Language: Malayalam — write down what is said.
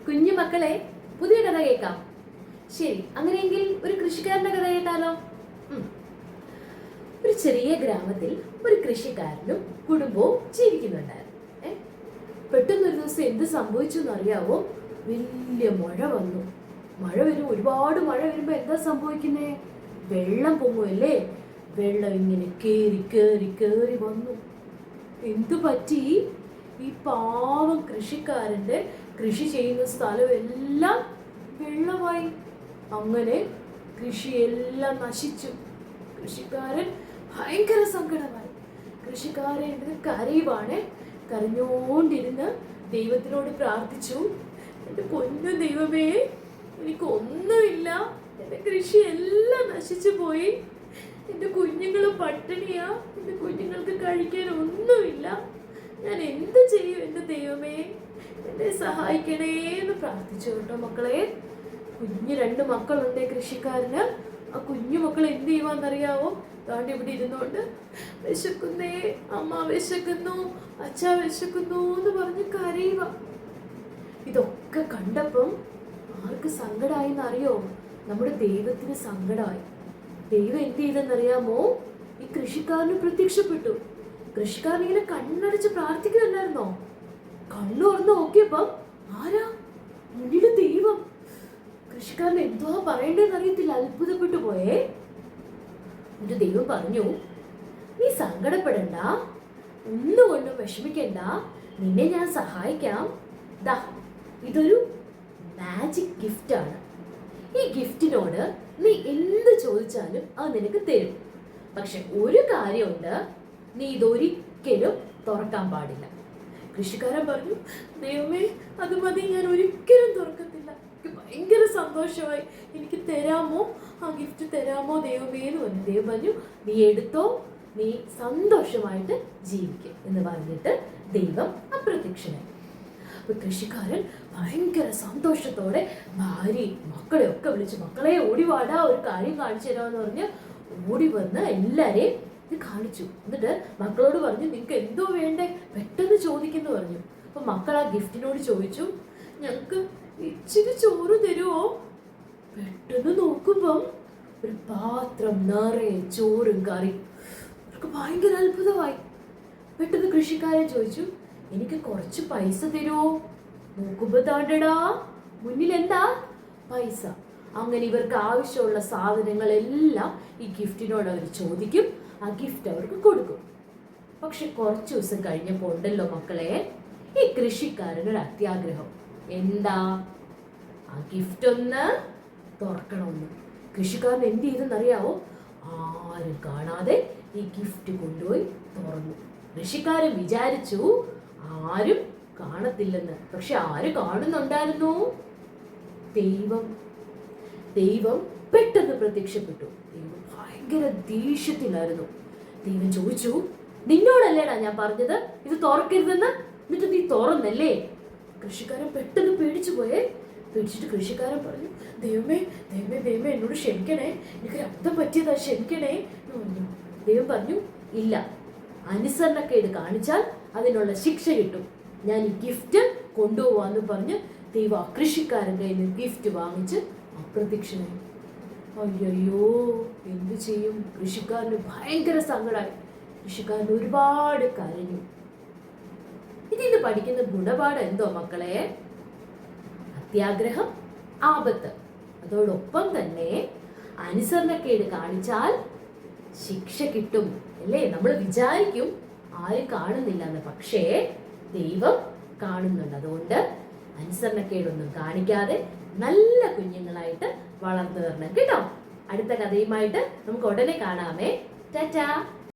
കുഞ്ഞു മക്കളെ, പുതിയ കഥ കേൾക്കാം. ശരി, അങ്ങനെയെങ്കിൽ ഒരു കൃഷിക്കാരന്റെ കഥ കേട്ടാലോ? ഒരു ചെറിയ ഗ്രാമത്തിൽ ഒരു കൃഷിക്കാരനും കുടുംബവും ജീവിക്കുന്നുണ്ടായിരുന്നു. പെട്ടെന്നൊരു ദിവസം എന്ത് സംഭവിച്ചു എന്നറിയാവോ? വലിയ മഴ വന്നു. ഒരുപാട് മഴ വരുമ്പോ എന്താ സംഭവിക്കുന്നേ? വെള്ളം പൊങ്ങുമല്ലേ? വെള്ളം ഇങ്ങനെ കേറി കേറി കേറി വന്നു. എന്തു പറ്റി? ഈ പാവം കൃഷിക്കാരന്റെ കൃഷി ചെയ്യുന്ന സ്ഥലമെല്ലാം വെള്ളമായി. അങ്ങനെ കൃഷിയെല്ലാം നശിച്ചു. കൃഷിക്കാരൻ ഭയങ്കര സങ്കടമായി. കൃഷിക്കാരൻ കരയുവാണ്. കരഞ്ഞോണ്ടിരുന്ന് ദൈവത്തിനോട് പ്രാർത്ഥിച്ചു, എൻ്റെ പൊന്നു ദൈവമേ, എനിക്കൊന്നുമില്ല, എൻ്റെ കൃഷിയെല്ലാം നശിച്ചു പോയി, എൻ്റെ കുഞ്ഞുങ്ങൾ പട്ടിണിയാ, എൻ്റെ കുഞ്ഞുങ്ങൾക്ക് കഴിക്കാൻ ഒന്നുമില്ല, ഞാൻ എന്ത് ചെയ്യും എൻ്റെ ദൈവമേ, എന്നെ സഹായിക്കണേ എന്ന് പ്രാർത്ഥിച്ചു കേട്ടോ മക്കളെ. കുഞ്ഞു 2 മക്കളുണ്ട് കൃഷിക്കാരന്. ആ കുഞ്ഞു മക്കൾ എന്ത് ചെയ്യുവാന്നറിയാവോ? താണ്ടി ഇവിടെ ഇരുന്നോണ്ട് വിശക്കുന്നേ, അമ്മ വിശക്കുന്നു, അച്ഛ വിശക്കുന്നു എന്ന് പറഞ്ഞ് കരയുക. ഇതൊക്കെ കണ്ടപ്പം ആർക്ക് സങ്കടമായി എന്നറിയോ? നമ്മുടെ ദൈവത്തിന് സങ്കടമായി. ദൈവം എന്ത് ചെയ്തെന്നറിയാമോ? ഈ കൃഷിക്കാരന് പ്രത്യക്ഷപ്പെട്ടു. കൃഷിക്കാരൻ ഇങ്ങനെ കണ്ണടച്ച് പ്രാർത്ഥിക്കുന്നുണ്ടായിരുന്നോ? കണ്ണു തുറന്ന് നോക്കിയപ്പം ആരാ? മുന്നില് ദൈവം. കൃഷിക്കാരൻ എന്തോ പറയണ്ടെന്ന് അറിയത്തില്ല, അത്ഭുതപ്പെട്ടു പോയേ. എന്നിട്ട് ദൈവം പറഞ്ഞു, നീ സങ്കടപ്പെടണ്ട, ഒന്നുകൊണ്ടും വിഷമിക്കണ്ട, നിന്നെ ഞാൻ സഹായിക്കാം. ദാ, ഇതൊരു മാജിക് ഗിഫ്റ്റ് ആണ്. ഈ ഗിഫ്റ്റിനോട് നീ എന്ത് ചോദിച്ചാലും അത് നിനക്ക് തരും. പക്ഷെ ഒരു കാര്യമുണ്ട്, നീ ഇതൊരിക്കലും തുറക്കാൻ പാടില്ല. കൃഷിക്കാരൻ പറഞ്ഞു, ദൈവമേ, അത് മതി, ഞാൻ ഒരിക്കലും തുറക്കത്തില്ല. എനിക്ക് ഭയങ്കര സന്തോഷമായി, എനിക്ക് തരാമോ, ആ ഗിഫ്റ്റ് തരാമോ ദൈവമേ എന്ന് പറഞ്ഞു. ദൈവം പറഞ്ഞു, നീ എടുത്തോ, നീ സന്തോഷമായിട്ട് ജീവിക്കും എന്ന് പറഞ്ഞിട്ട് ദൈവം അപ്രത്യക്ഷനായി. അപ്പൊ കൃഷിക്കാരൻ ഭയങ്കര സന്തോഷത്തോടെ ഭാര്യയും മക്കളെ ഒക്കെ വിളിച്ചു, മക്കളെ ഓടിവാടാ, ഒരു കാര്യം കാണിച്ചു തരാമെന്ന് പറഞ്ഞ് ഓടി വന്ന് എല്ലാരെയും ഇത് കാണിച്ചു. എന്നിട്ട് മക്കളോട് പറഞ്ഞു, നിങ്ങൾക്ക് എന്തോ വേണ്ടേ, പെട്ടെന്ന് ചോദിക്കുന്നു പറഞ്ഞു. അപ്പൊ മക്കൾ ആ ഗിഫ്റ്റിനോട് ചോദിച്ചു, ഞങ്ങൾക്ക് ഇച്ചിരി ചോറ് തരുമോ? പെട്ടെന്ന് നോക്കുമ്പം ഒരു പാത്രം നിറയെ ചോറും കറി. അവർക്ക് ഭയങ്കര അത്ഭുതമായി. പെട്ടെന്ന് കൃഷിക്കാരൻ ചോദിച്ചു, എനിക്ക് കുറച്ച് പൈസ തരുമോ? നോക്കുമ്പോ താണ്ടടാ, മുന്നിൽ എന്താ? പൈസ. അങ്ങനെ ഇവർക്ക് ആവശ്യമുള്ള സാധനങ്ങളെല്ലാം ഈ ഗിഫ്റ്റിനോട് അവർ ചോദിക്കും, ആ ഗിഫ്റ്റ് അവർക്ക് കൊടുക്കും. പക്ഷെ കുറച്ച് ദിവസം കഴിഞ്ഞപ്പോൾ ഉണ്ടല്ലോ മക്കളെ, ഈ കൃഷിക്കാരനൊരു അത്യാഗ്രഹം. എന്താ? ആ ഗിഫ്റ്റ് ഒന്ന് തുറക്കണമെന്ന്. കൃഷിക്കാരൻ എന്ത് ചെയ്തെന്നറിയാവോ? ആരും കാണാതെ ഈ ഗിഫ്റ്റ് കൊണ്ടുപോയി തുറന്നു. കൃഷിക്കാരൻ വിചാരിച്ചു ആരും കാണത്തില്ലെന്ന്. പക്ഷെ ആര് കാണുന്നുണ്ടായിരുന്നു? ദൈവം. ദൈവം പെട്ടെന്ന് പ്രത്യക്ഷപ്പെട്ടു. ദൈവം ഭയങ്കര ദേഷ്യത്തിലായിരുന്നു. ദൈവം ചോദിച്ചു, നിന്നോടല്ലേടാ ഞാൻ പറഞ്ഞത് ഇത് തുറക്കരുതെന്ന്, എന്നിട്ട് നീ തുറന്നല്ലേ? കൃഷിക്കാരൻ പെട്ടെന്ന് പേടിച്ചു പോയേ. പേടിച്ചിട്ട് കൃഷിക്കാരൻ പറഞ്ഞു, ദൈവമേ, ദൈവമേ, ദൈവമേ, എന്നോട് ക്ഷമിക്കണേ, എനിക്ക് അബദ്ധം പറ്റിയതാ, ക്ഷമിക്കണേ എന്ന് പറഞ്ഞു. ദൈവം പറഞ്ഞു, ഇല്ല, അനുസരണക്കേട് കാണിച്ചാൽ അതിനുള്ള ശിക്ഷ കിട്ടും, ഞാൻ ഈ ഗിഫ്റ്റ് കൊണ്ടുപോവാന്ന് പറഞ്ഞ് ദൈവം ആ കൃഷിക്കാരൻ്റെ കയ്യിൽ നിന്ന് ഗിഫ്റ്റ് വാങ്ങിച്ച് അപ്രത്യക്ഷനായി. അയ്യോ, എന്തു ചെയ്യും? കൃഷിക്കാരന് ഭയങ്കര സങ്കടമായി. കൃഷിക്കാരൻ ഒരുപാട് കരഞ്ഞു. ഇതിന്ന് പഠിക്കുന്ന ഗുണപാഠം എന്തോ മക്കളെ? അത്യാഗ്രഹം ആപത്ത്. അതോടൊപ്പം തന്നെ അനുസരണക്കേട് കാണിച്ചാൽ ശിക്ഷ കിട്ടും അല്ലേ? നമ്മൾ വിചാരിക്കും ആരും കാണുന്നില്ല എന്ന്, പക്ഷേ ദൈവം കാണുന്നുണ്ട്. അതുകൊണ്ട് അനുസരണക്കേടൊന്നും കാണിക്കാതെ നല്ല കുഞ്ഞുങ്ങളായിട്ട് വളർന്നു വരണം കേട്ടോ. അടുത്ത കഥയുമായിട്ട് നമുക്ക് ഉടനെ കാണാമേ. ടാറ്റാ.